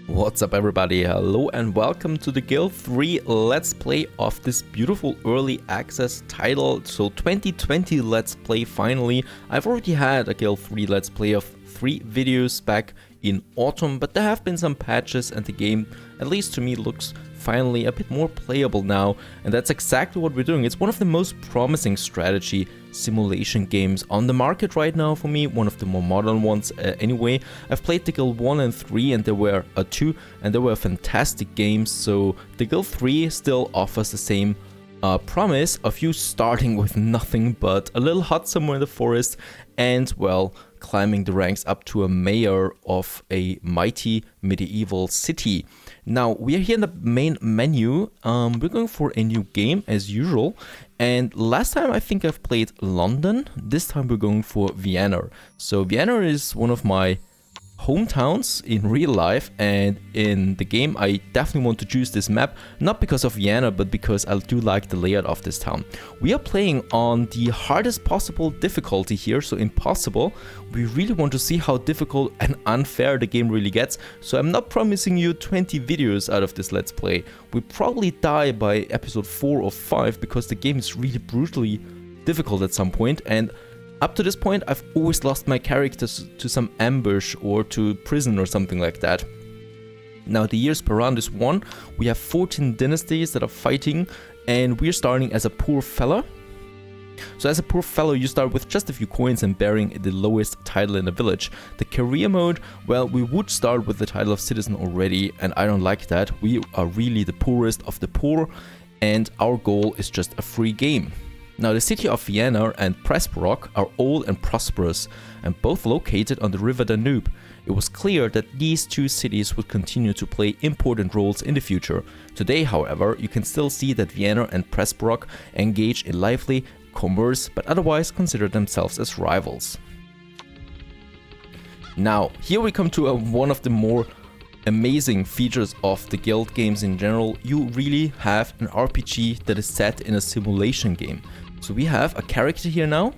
What's up everybody, hello and welcome to the Guild 3 Let's Play of this beautiful early access title. So 2020 Let's Play finally. I've already had a Guild 3 Let's Play of 3 videos back in autumn, but there have been some patches and the game, at least to me, looks finally a bit more playable now, and that's exactly what we're doing. It's one of the most promising strategy simulation games on the market right now for me, one of the more modern ones anyway. I've played the Guild 1 and 3 and there were 2 and they were fantastic games, so the Guild 3 still offers the same promise of you starting with nothing but a little hut somewhere in the forest and, well, climbing the ranks up to a mayor of a mighty medieval city. Now, we are here in the main menu. We're going for a new game as usual. And last time I think I've played London. This time we're going for Vienna. So Vienna is one of my hometowns in real life, and in the game I definitely want to choose this map, not because of Vienna, but because I do like the layout of this town. We are playing on the hardest possible difficulty here, so impossible. We really want to see how difficult and unfair the game really gets, so I'm not promising you 20 videos out of this Let's Play. We'll probably die by episode 4 or 5 because the game is really brutally difficult at some point, and up to this point, I've always lost my characters to some ambush or to prison or something like that. Now, the years per round is 1. We have 14 dynasties that are fighting, and we're starting as a poor fella. So as a poor fellow, you start with just a few coins and bearing the lowest title in the village. The career mode, well, we would start with the title of citizen already, and I don't like that. We are really the poorest of the poor, and our goal is just a free game. Now, the city of Vienna and Pressbrook are old and prosperous, and both located on the river Danube. It was clear that these two cities would continue to play important roles in the future. Today, however, you can still see that Vienna and Pressbrook engage in lively commerce, but otherwise consider themselves as rivals. Now, here we come to one of the more amazing features of the Guild games in general. You really have an RPG that is set in a simulation game. So we have a character here now,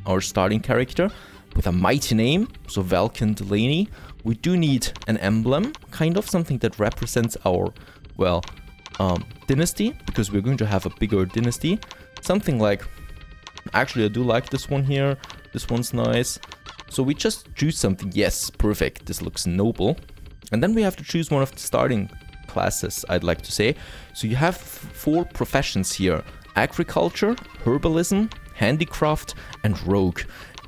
our starting character, with a mighty name, so Valken Delaney. We do need an emblem, kind of something that represents our, well, dynasty, because we're going to have a bigger dynasty. Something like, actually I do like this one here, this one's nice. So we just choose something, yes, perfect, this looks noble. And then we have to choose one of the starting classes, I'd like to say. So you have 4 professions here: agriculture, herbalism, handicraft, and rogue.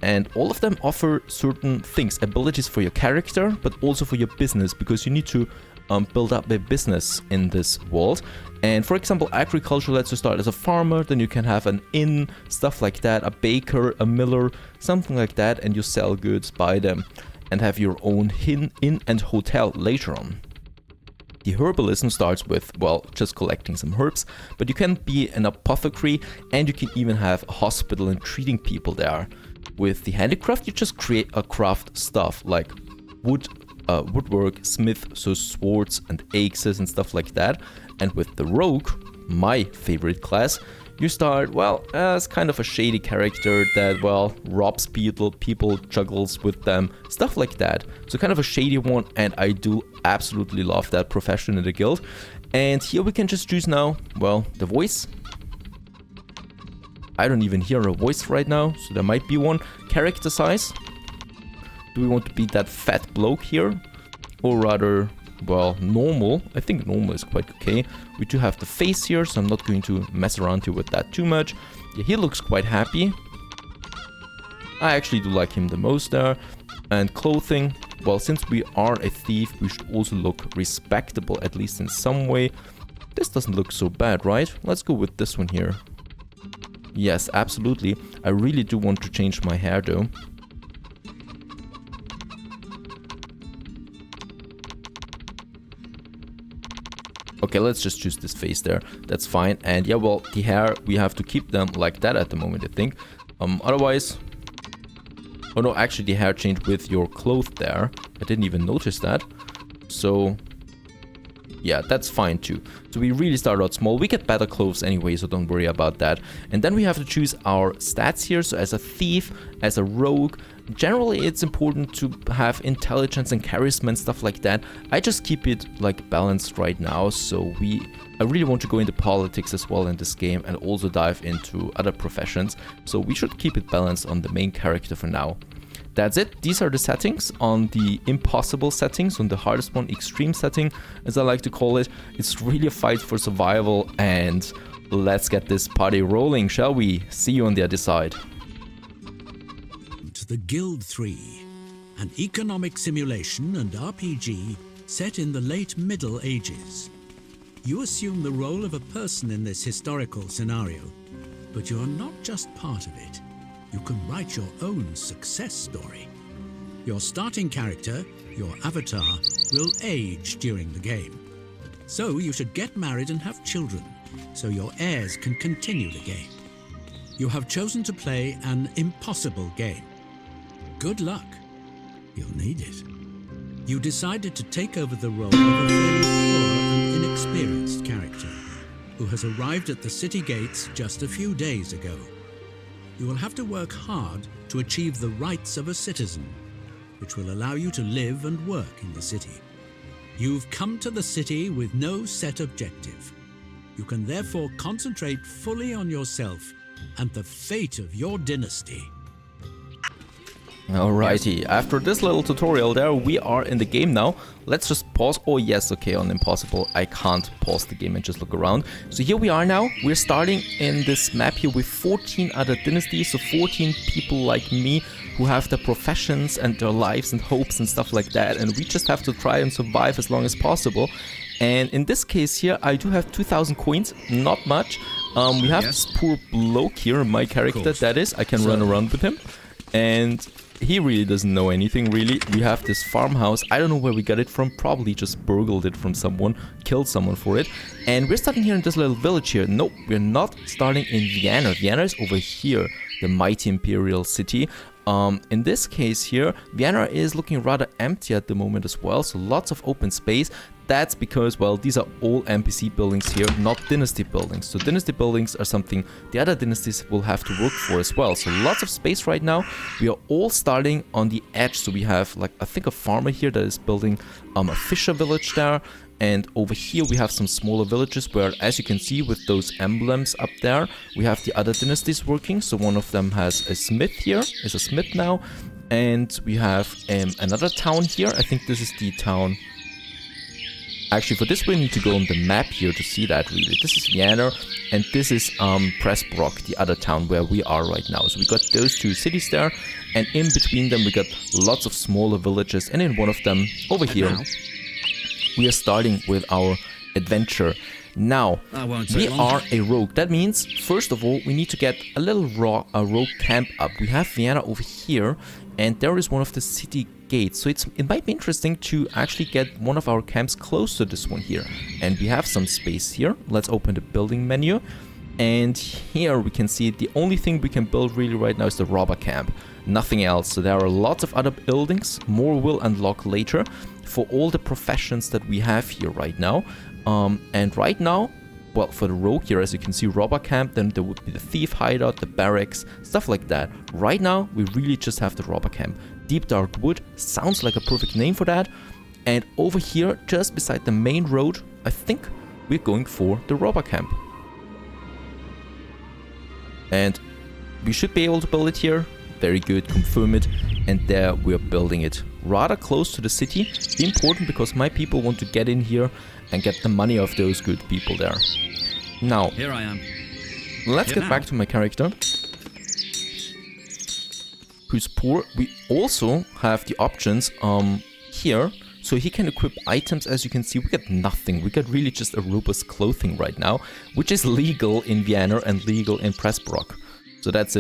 And all of them offer certain things, abilities for your character, but also for your business, because you need to build up a business in this world. And for example, agriculture lets you start as a farmer, then you can have an inn, stuff like that, a baker, a miller, something like that, and you sell goods, buy them, and have your own inn and hotel later on. The herbalism starts with, well, just collecting some herbs, but you can be an apothecary and you can even have a hospital and treating people there. With the handicraft, you just create a craft stuff like woodwork, smith, so swords and axes and stuff like that. And with the rogue, my favorite class, you start, well, as kind of a shady character that, well, robs people, juggles with them, stuff like that. So kind of a shady one, and I do absolutely love that profession in the guild. And here we can just choose now, well, the voice. I don't even hear a voice right now, so there might be one. Character size. Do we want to be that fat bloke here? Or rather, well, normal. I think normal is quite okay. We do have the face here, so I'm not going to mess around here with that too much. Yeah, he looks quite happy. I actually do like him the most there. And clothing, well, since we are a thief, we should also look respectable, at least in some way. This doesn't look so bad, right? Let's go with this one here. Yes, absolutely. I really do want to change my hair though. Okay, let's just choose this face there. That's fine. And yeah, well, the hair, we have to keep them like that at the moment, I think. Otherwise... Oh no, actually the hair changed with your clothes there. I didn't even notice that. So... Yeah, that's fine too. So we really start out small. We get better clothes anyway, so don't worry about that. And then we have to choose our stats here. So as a thief, as a rogue, generally it's important to have intelligence and charisma and stuff like that. I just keep it like balanced right now. So I really want to go into politics as well in this game and also dive into other professions. So we should keep it balanced on the main character for now. That's it. These are the settings. On the impossible settings, on the hardest one, extreme setting, as I like to call it, it's really a fight for survival, and let's get this party rolling, shall we? See you on the other side. The Guild 3, an economic simulation and RPG set in the late Middle Ages. You assume the role of a person in this historical scenario, but you are not just part of it. You can write your own success story. Your starting character, your avatar, will age during the game. So you should get married and have children, so your heirs can continue the game. You have chosen to play an impossible game. Good luck. You'll need it. You decided to take over the role of a fairly poor and inexperienced character who has arrived at the city gates just a few days ago. You will have to work hard to achieve the rights of a citizen, which will allow you to live and work in the city. You've come to the city with no set objective. You can therefore concentrate fully on yourself and the fate of your dynasty. Alrighty, after this little tutorial there, we are in the game now. Let's just pause. Oh yes, okay, on impossible, I can't pause the game and just look around. So here we are now. We're starting in this map here with 14 other dynasties, so 14 people like me who have their professions and their lives and hopes and stuff like that, and we just have to try and survive as long as possible. And in this case here, I do have 2,000 coins, not much. We have this poor bloke here, my character, that is. I can run around with him. And he really doesn't know anything, really. We have this farmhouse. I don't know where we got it from. Probably just burgled it from someone, killed someone for it. And we're starting here in this little village here. Nope, we're not starting in Vienna. Vienna is over here, the mighty imperial city. In this case here, Vienna is looking rather empty at the moment as well. So lots of open space. That's because, well, these are all NPC buildings here, not dynasty buildings. So dynasty buildings are something the other dynasties will have to work for as well. So lots of space right now. We are all starting on the edge. So we have, like, I think a farmer here that is building a fisher village there. And over here we have some smaller villages where, as you can see with those emblems up there, we have the other dynasties working. So one of them has a smith here, is a smith now. And we have another town here. I think this is the town. Actually, for this we need to go on the map here to see that really. This is Vienna and this is Pressbrock, the other town where we are right now. So we got those two cities there, and in between them we got lots of smaller villages, and in one of them over here we are starting with our adventure. Now, we are a rogue. That means, first of all, we need to get a little rogue camp up. We have Vienna over here, and there is one of the city gates. So it might be interesting to actually get one of our camps close to this one here. And we have some space here. Let's open the building menu. And here we can see the only thing we can build really right now is the robber camp. Nothing else. So there are lots of other buildings. More will unlock later for all the professions that we have here right now. And right now, well, for the rogue here, as you can see, robber camp, then there would be the thief hideout, the barracks, stuff like that. Right now, we really just have the robber camp. Deep Dark Wood sounds like a perfect name for that. And over here, just beside the main road, I think we're going for the robber camp. And we should be able to build it here. Very good, confirm it. And there we're building it rather close to the city. Important because my people want to get in here and get the money of those good people there. Now, here I am. Let's get back to my character, who's poor. We also have the options here, so he can equip items. As you can see, we got nothing. We got really just a robust clothing right now, which is legal in Vienna and legal in Pressbrock. So that's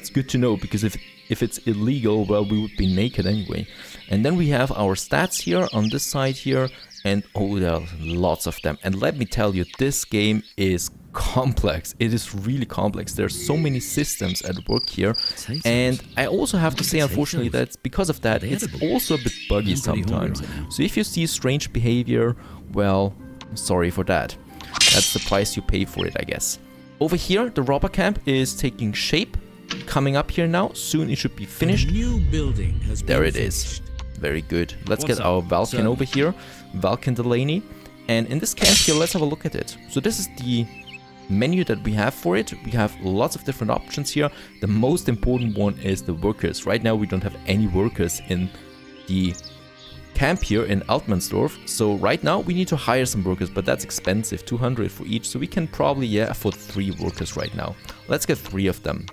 good to know, because if it's illegal, well, we would be naked anyway. And then we have our stats here on this side here. And oh, there are lots of them. And let me tell you, this game is complex. It is really complex. There's so many systems at work here. And I also have to say, unfortunately, that because of that, it's also a bit buggy sometimes. So if you see strange behavior, well, Sorry for that. That's the price you pay for it, I guess. Over here, the robber camp is taking shape. Coming up here now. Soon it should be finished. A new building has There been it is. finished. Very good. Let's What's get our up, Valken sir? over here. Valken Delaney. And in this camp here, let's have a look at it. So this is the menu that we have for it. We have lots of different options here. The most important one is the workers. Right now we don't have any workers in the camp here in Altmannsdorf. So right now we need to hire some workers, but that's expensive, 200 for each. So we can probably afford 3 workers right now. Let's get 3 of them.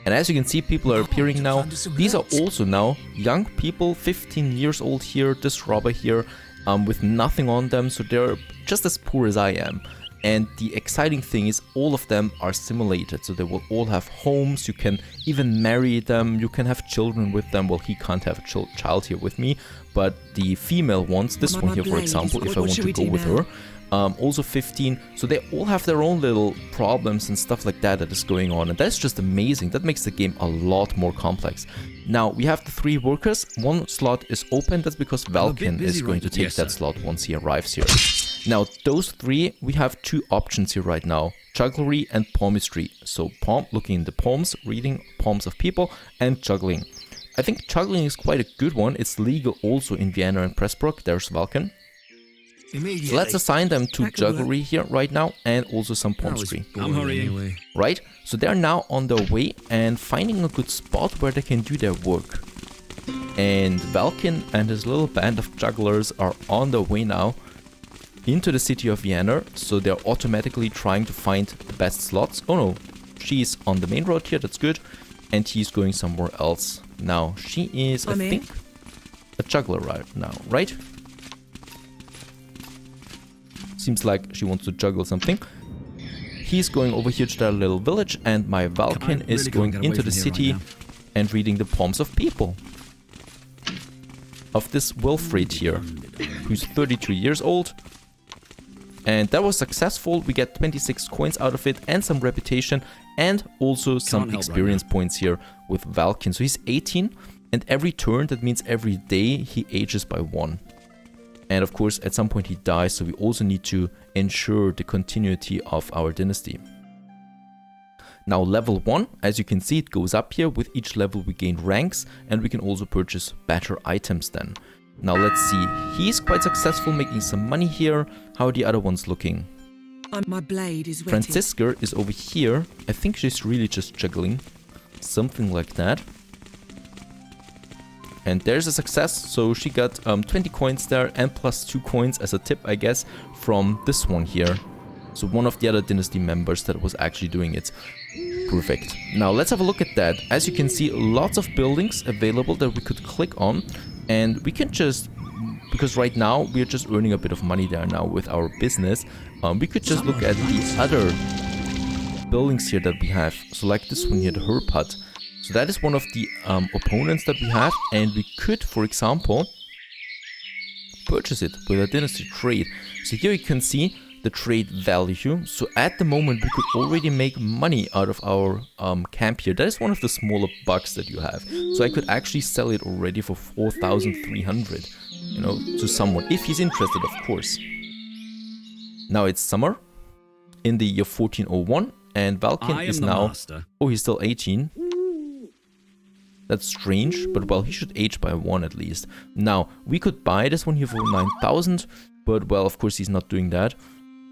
And as you can see, people are appearing now. These are also now young people, 15 years old here, this robber here, with nothing on them. So they're just as poor as I am. And the exciting thing is all of them are simulated. So they will all have homes. You can even marry them. You can have children with them. Well, he can't have a child here with me. But the female ones, this one here, for example, if I want to go with her, also 15. So they all have their own little problems and stuff like that is going on. And that's just amazing. That makes the game a lot more complex. Now, we have the 3 workers. 1 slot is open. That's because Valken is going to take that slot once he arrives here. Now, those 3, we have 2 options here right now. Jugglery and palmistry. So palm, looking in the palms, reading palms of people, and juggling. I think juggling is quite a good one. It's legal also in Vienna and Pressburg. There's Valken. So let's assign them to jugglery here right now, and also some palmistry. I'm hurrying. Right? So they're now on their way and finding a good spot where they can do their work. And Valken and his little band of jugglers are on their way now into the city of Vienna. So they're automatically trying to find the best slots. Oh no, she's on the main road here, that's good. And he's going somewhere else. Now, she is, I think, a juggler right now, right? Seems like she wants to juggle something. He's going over here to that little village, and my Valken is going into the city and reading the palms of people. Of this Wilfried here, who's 33 years old. And that was successful. We get 26 coins out of it and some reputation and also some experience points here with Valken. So he's 18, and every turn, that means every day, he ages by 1. And of course, at some point he dies, so we also need to ensure the continuity of our dynasty. Now level 1, as you can see, it goes up here. With each level we gain ranks, and we can also purchase better items then. Now let's see, he's quite successful making some money here. How are the other ones looking? My blade is Franziska is over here. I think she's really just juggling. Something like that. And there's a success, so she got 20 coins there and plus 2 coins as a tip, I guess, from this one here. So one of the other dynasty members that was actually doing it. Perfect. Now let's have a look at that. As you can see, lots of buildings available that we could click on. And we can just, because right now we're just earning a bit of money there now with our business. We could just look at the other buildings here that we have. So like this one here, the herb hut. So that is one of the opponents that we have, and we could, for example, purchase it with a dynasty trade. So here you can see the trade value. So at the moment we could already make money out of our camp here. That is one of the smaller bugs that you have. So I could actually sell it already for 4,300, you know, to someone, if he's interested, of course. Now it's summer in the year 1401, and Valken is now, oh, he's still 18. That's strange, but well, he should age by 1 at least. Now, we could buy this one here for 9,000, but well, of course he's not doing that.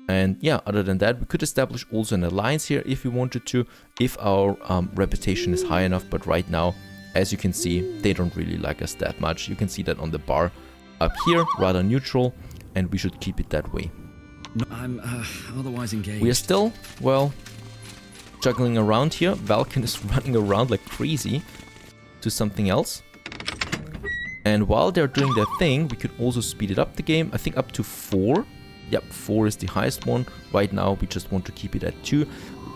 And yeah, other than that, we could establish also an alliance here if we wanted to, if our reputation is high enough. But right now, as you can see, they don't really like us that much. You can see that on the bar up here, rather neutral, and we should keep it that way. No, I'm otherwise engaged. We are still, well, juggling around here. Valken is running around like crazy to something else. And while they're doing their thing, we could also speed it up the game. I think up to 4. Yep, 4 is the highest one. Right now, we just want to keep it at 2.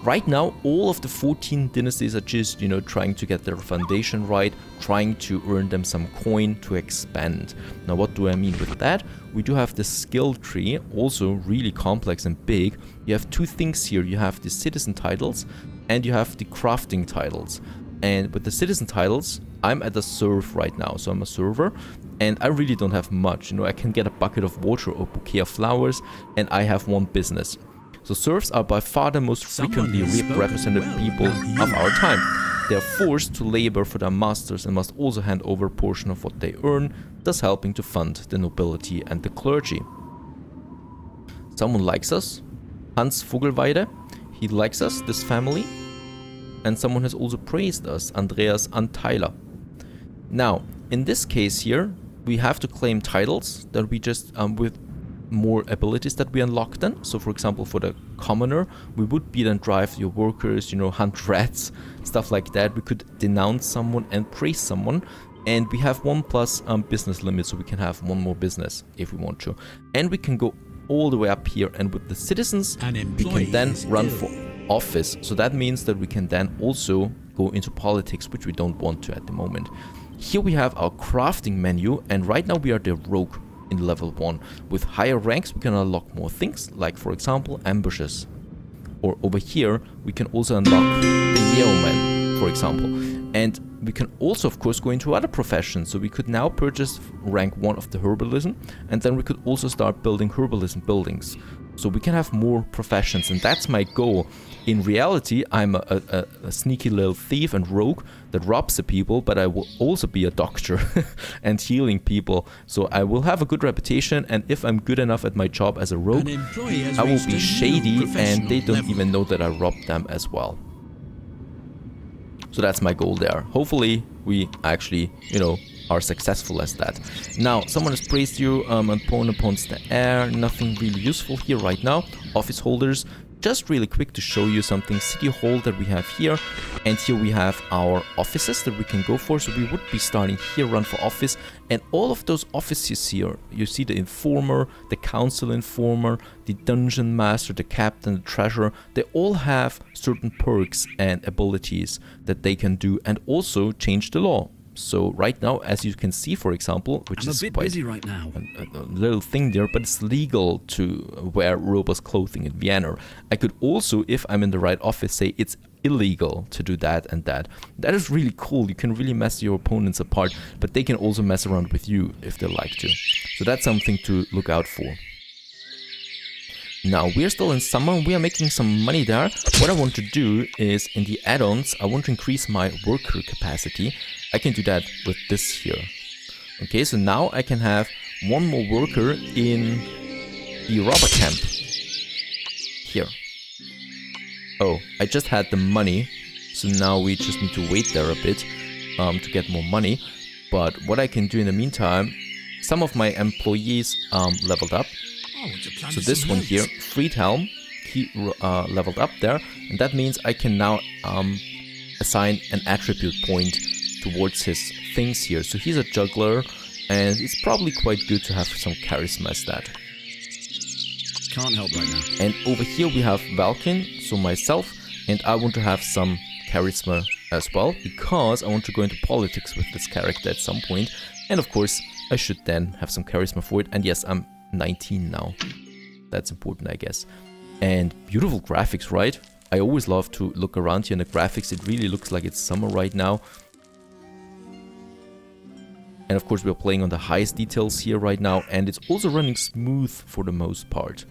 Right now, all of the 14 dynasties are just, you know, trying to get their foundation right, trying to earn them some coin to expand. Now, what do I mean with that? We do have the skill tree, also really complex and big. You have 2 things here. You have the citizen titles and you have the crafting titles. And with the citizen titles, I'm at a serve right now, so I'm a server. And I really don't have much, you know, I can get a bucket of water or bouquet of flowers, and I have one business. So serfs are by far the most frequently represented people of our time. They are forced to labor for their masters and must also hand over a portion of what they earn, thus helping to fund the nobility and the clergy. Someone likes us, Hans Vogelweide, he likes us, this family. And someone has also praised us, Andreas Anteiler. Now, in this case here, we have to claim titles that we just, with more abilities that we unlock then. So for example, for the commoner, we would be then drive your workers, you know, hunt rats, stuff like that. We could denounce someone and praise someone. And we have 1+ business limit, so we can have one more business if we want to. And we can go all the way up here, and with the citizens, we can then run for office. So that means that we can then also go into politics, which we don't want to at the moment. Here we have our crafting menu, and right now we are the rogue in level 1. With higher ranks we can unlock more things, like for example ambushes. Or over here we can also unlock the yeoman, for example. And we can also of course go into other professions. So we could now purchase rank 1 of the herbalism, and then we could also start building herbalism buildings. So we can have more professions, and that's my goal. In reality, I'm a sneaky little thief and rogue that robs the people, but I will also be a doctor and healing people. So I will have a good reputation, and if I'm good enough at my job as a rogue, I will be shady and they don't even know that I robbed them as well. So that's my goal there. Hopefully we actually, you know, are successful as that. Now, someone has praised you, opponent upon the air, nothing really useful here right now. Office holders, just really quick to show you something. City hall that we have here, and here we have our offices that we can go for. So we would be starting here, run for office, and all of those offices here, you see the informer, the council informer, the dungeon master, the captain, the treasurer, they all have certain perks and abilities that they can do, and also change the law. So right now, as you can see, for example, which is a bit quite busy right now. a little thing there, but it's legal to wear robust clothing in Vienna. I could also, if I'm in the right office, say it's illegal to do that and that. That is really cool. You can really mess your opponents apart, but they can also mess around with you if they like to. So that's something to look out for. Now, we are still in summer, we are making some money there. What I want to do is, in the add-ons, I want to increase my worker capacity. I can do that with this here. Okay, so now I can have one more worker in the robber camp. Here. Oh, I just had the money, so now we just need to wait there a bit to get more money. But what I can do in the meantime, some of my employees leveled up. So this one here, Friedhelm, he leveled up there, and that means I can now assign an attribute point towards his things here. So he's a juggler, and it's probably quite good to have some charisma as that. Can't help right now. And over here we have Valkin, so myself, and I want to have some charisma as well, because I want to go into politics with this character at some point, and of course I should then have some charisma for it. And yes, I'm 19 now. That's important, I guess. And beautiful graphics, right? I always love to look around here in the graphics. It really looks like it's summer right now. And of course we're playing on the highest details here right now, and it's also running smooth for the most part,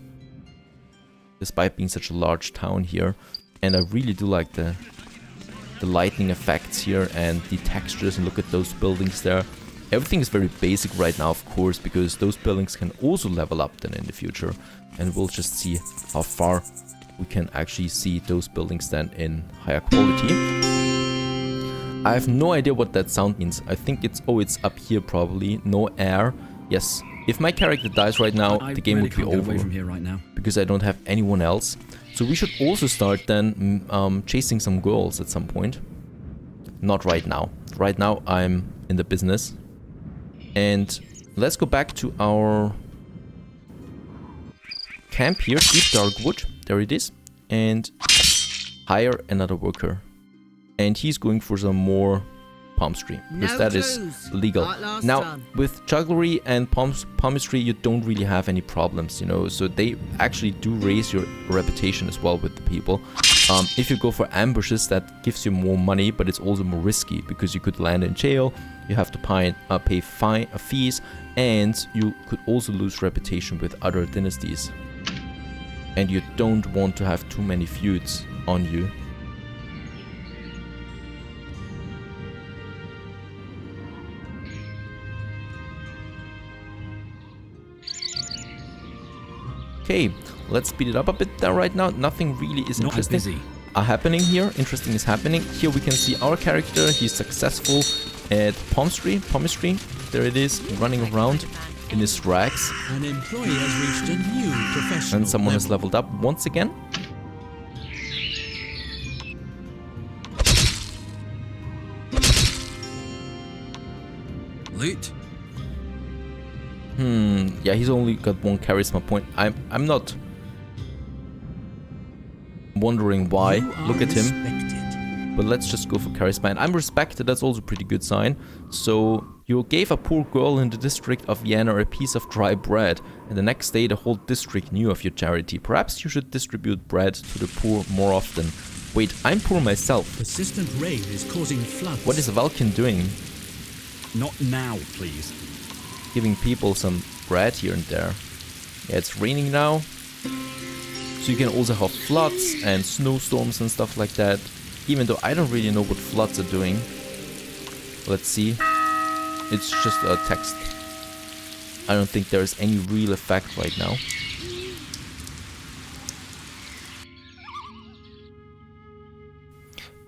despite being such a large town here. And I really do like the lightning effects here and the textures, and look at those buildings there. Everything is very basic right now, of course, because those buildings can also level up then in the future. And we'll just see how far we can actually see those buildings then in higher quality. I have no idea what that sound means. I think it's, oh, it's up here probably. No air. Yes. If my character dies right now, the game would be over. Away from here right now. Because I don't have anyone else. So we should also start then chasing some girls at some point. Not right now. Right now I'm in the business. And let's go back to our camp here, Deep Dark Wood. There it is. And hire another worker. And he's going for some more palmistry, because that is legal. Now, with jugglery and palmistry, you don't really have any problems, you know, so they actually do raise your reputation as well with the people. If you go for ambushes, that gives you more money, but it's also more risky, because you could land in jail, you have to pay fees, and you could also lose reputation with other dynasties. And you don't want to have too many feuds on you. Okay, let's speed it up a bit there right now. Nothing really is interesting happening here. Interesting is happening. Here we can see our character. He's successful at palmistry. There it is, running around in his rags. An employee has reached a new professional And someone level. has leveled up once again. Loot. Yeah, he's only got 1 charisma point. I'm not wondering why. You are Look at him. respected. But let's just go for charisma. And I'm respected, that's also a pretty good sign. So, you gave a poor girl in the district of Vienna a piece of dry bread, and the next day the whole district knew of your charity. Perhaps you should distribute bread to the poor more often. Wait, I'm poor myself. Persistent rain is causing floods. What is Valkin doing? Not now, please. Giving people some bread here and there. Yeah, it's raining now. So you can also have floods and snowstorms and stuff like that. Even though I don't really know what floods are doing. Let's see. It's just a text. I don't think there's any real effect right now.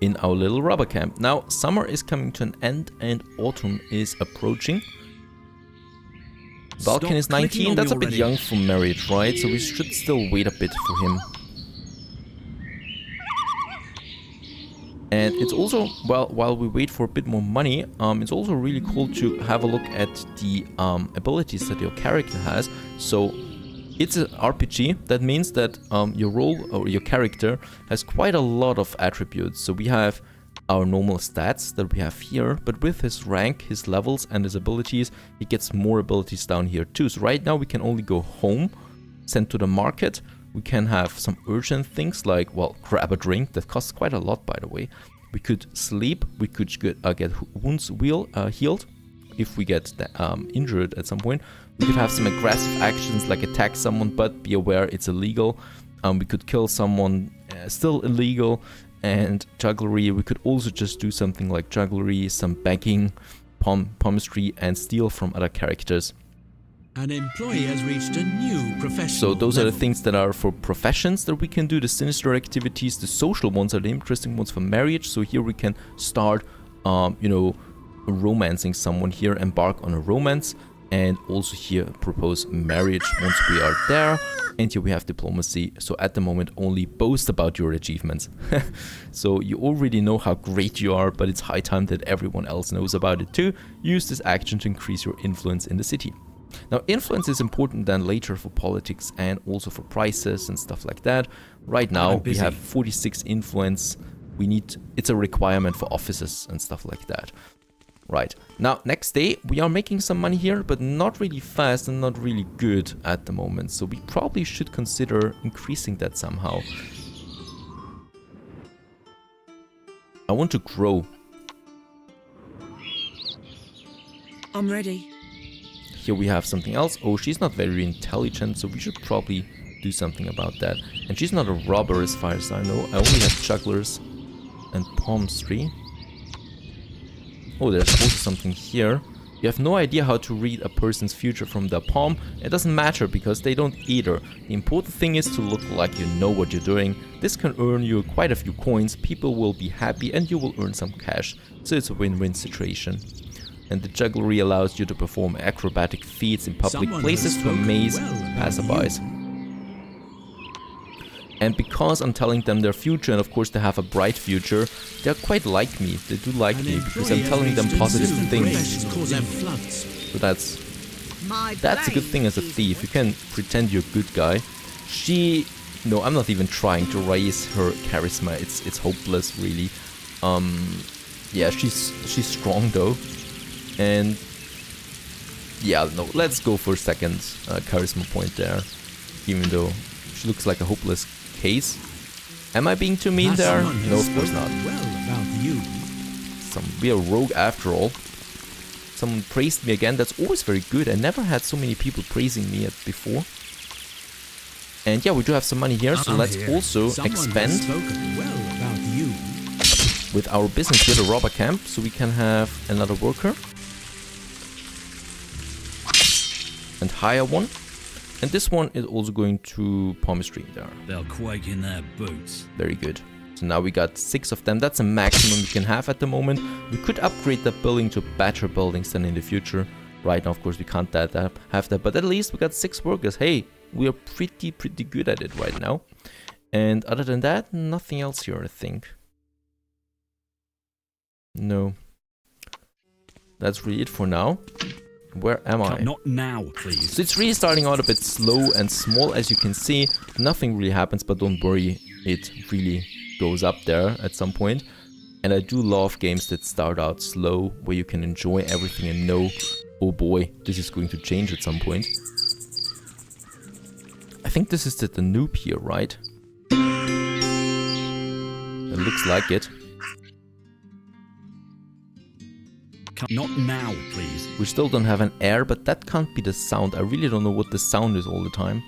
In our little rubber camp. Now, summer is coming to an end and autumn is approaching. Valkin is 19, that's a bit young for marriage, right? So we should still wait a bit for him. And it's also, while we wait for a bit more money, it's also really cool to have a look at the abilities that your character has. So it's an RPG, that means that your role or your character has quite a lot of attributes. So we have our normal stats that we have here, but with his rank, his levels and his abilities, he gets more abilities down here too. So right now we can only go home, send to the market. We can have some urgent things like, well, grab a drink. That costs quite a lot, by the way. We could sleep. We could get wounds healed if we get injured at some point. We could have some aggressive actions like attack someone, but be aware it's illegal. We could kill someone, still illegal. And jugglery, we could also just do something like jugglery, some begging, palmistry, and steal from other characters. An employee has reached a new professional So those are the level. things that are for professions that we can do. The sinister activities, the social ones are the interesting ones for marriage. So here we can start, romancing someone here, embark on a romance, and also here propose marriage once we are there. And here we have diplomacy. So at the moment, only boast about your achievements. So you already know how great you are, but it's high time that everyone else knows about it too. Use this action to increase your influence in the city. Now, influence is important then later for politics and also for prices and stuff like that. Right now, we have 46 influence. It's a requirement for offices and stuff like that. Right. Now, next day, we are making some money here, but not really fast and not really good at the moment. So we probably should consider increasing that somehow. I want to grow. I'm ready. Here we have something else. Oh, she's not very intelligent, so we should probably do something about that. And she's not a robber as far as I know. I only have jugglers and palmistry. Oh, there's also something here. You have no idea how to read a person's future from their palm. It doesn't matter because they don't either. The important thing is to look like you know what you're doing. This can earn you quite a few coins. People will be happy and you will earn some cash. So it's a win-win situation. And the jugglery allows you to perform acrobatic feats in public Someone places has to amaze spoken well about passerbys. And because I'm telling them their future, and of course they have a bright future, they're quite like me. They do like An me because employee I'm telling has them reached a positive new things. professional causing floods. So that's a good thing as a thief. You can pretend you're a good guy. No, I'm not even trying to raise her charisma. It's hopeless, really. Yeah, she's strong though. And yeah, no, let's go for second charisma point there. Even though she looks like a hopeless case. Am I being too mean there? Someone No, has of course not. spoken well about you. We are rogue after all. Someone praised me again. That's always very good. I never had so many people praising me before. And yeah, we do have some money here, so let's also expand with our business here, the robber camp, so we can have another worker. And hire one. And this one is also going to palmistry there. They'll quake in their boots. Very good. So now we got 6 of them. That's a maximum we can have at the moment. We could upgrade that building to better buildings than in the future. Right now, of course, we can't have that. But at least we got 6 workers. Hey, we are pretty good at it right now. And other than that, nothing else here, I think. No. That's really it for now. Where am I? Not now, please. So it's really starting out a bit slow and small, as you can see. Nothing really happens, but don't worry, it really goes up there at some point. And I do love games that start out slow, where you can enjoy everything and know, oh boy, this is going to change at some point. I think this is the noob here, right? It looks like it. Not now, please. We still don't have an air, but that can't be the sound. I really don't know what the sound is all the time.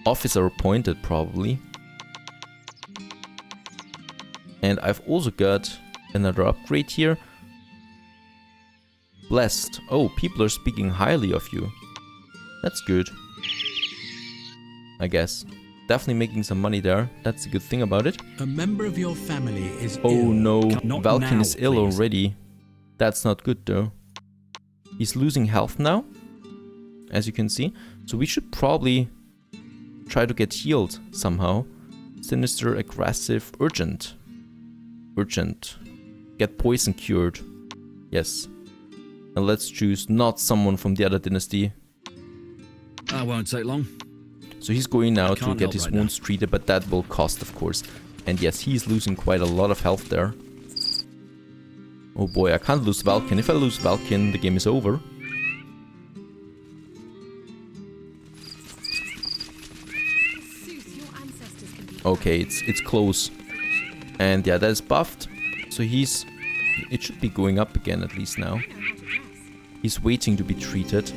Officer appointed, probably. And I've also got another upgrade here. Blessed. Oh, people are speaking highly of you. That's good. I guess. Definitely making some money there. That's a good thing about it. A member of your family is oh ill. No, Not Valken now, is ill please. already. That's not good though. He's losing health now, as you can see. So we should probably try to get healed somehow. Sinister, aggressive, urgent. Urgent. Get poison cured. Yes. And let's choose not someone from the other dynasty. That won't take long. So he's going now to can't get help his right wounds treated, but that will cost, of course. And yes, he's losing quite a lot of health there. Oh boy, I can't lose Valken. If I lose Valken, the game is over. Okay, it's close. And yeah, that is buffed. So it should be going up again at least now. He's waiting to be treated.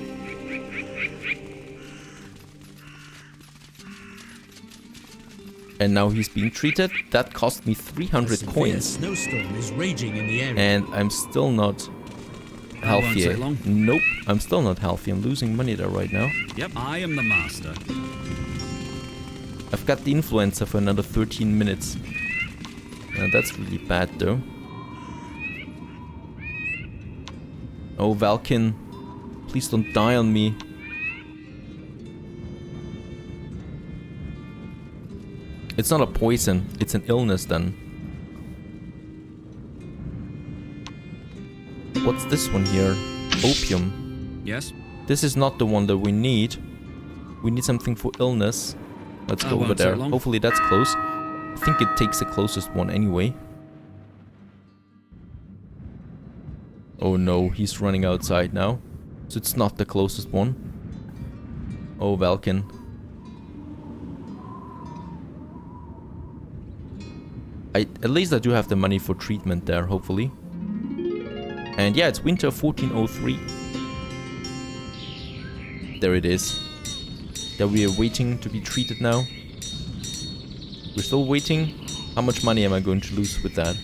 And now he's being treated. That cost me 300 coins. Snowstorm is raging in the area. And I'm still not healthy. take long. Nope, I'm still not healthy. I'm losing money there right now. Yep, I am the master. I've got the influencer for another 13 minutes. That's really bad though. Oh, Valken, please don't die on me. It's not a poison, it's an illness then. What's this one here? Opium. Yes? This is not the one that we need. We need something for illness. Let's go over there. Hopefully that's close. I think it takes the closest one anyway. Oh no, he's running outside now. So it's not the closest one. Oh, Valken. At least I do have the money for treatment there, hopefully. And yeah, it's winter 1403. There it is. Yeah, we are waiting to be treated now. We're still waiting. How much money am I going to lose with that?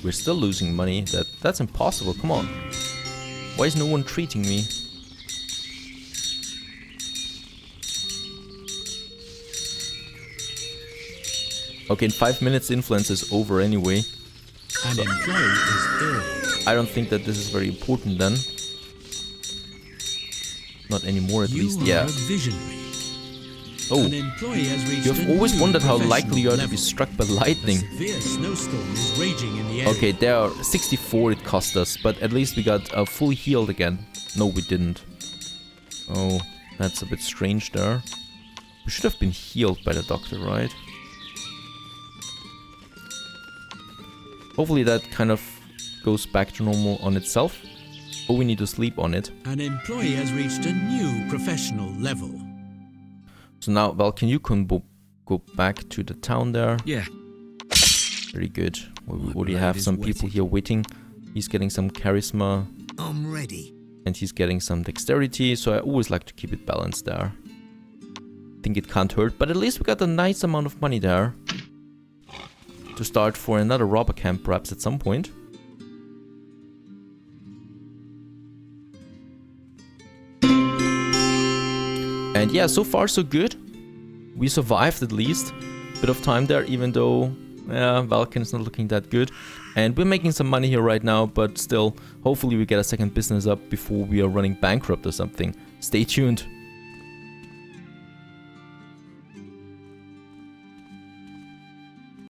We're still losing money. That's impossible. Come on. Why is no one treating me? Okay, in 5 minutes, influence is over anyway. An employee is ill. I don't think that this is very important then. Not anymore, at least. You are Yeah. a visionary. Oh, An employee has reached you've a always new wondered how professional likely you are to be level. struck by A lightning. severe snowstorm is raging in the area. Okay, there are 64 it cost us, but at least we got fully healed again. No, we didn't. Oh, that's a bit strange there. We should have been healed by the doctor, right? Hopefully that kind of goes back to normal on itself. Oh, we need to sleep on it. An employee has reached a new professional level. So now, Val, can you go back to the town there? Yeah. Very good. We My already blade have is some people wetted. here waiting. He's getting some charisma. I'm ready. And he's getting some dexterity, so I always like to keep it balanced there. Think it can't hurt, but at least we got a nice amount of money there. To start for another robber camp perhaps at some point. And yeah, so far so good. We survived at least. Bit of time there, even though Valken is not looking that good. And we're making some money here right now, but still, hopefully we get a second business up before we are running bankrupt or something. Stay tuned.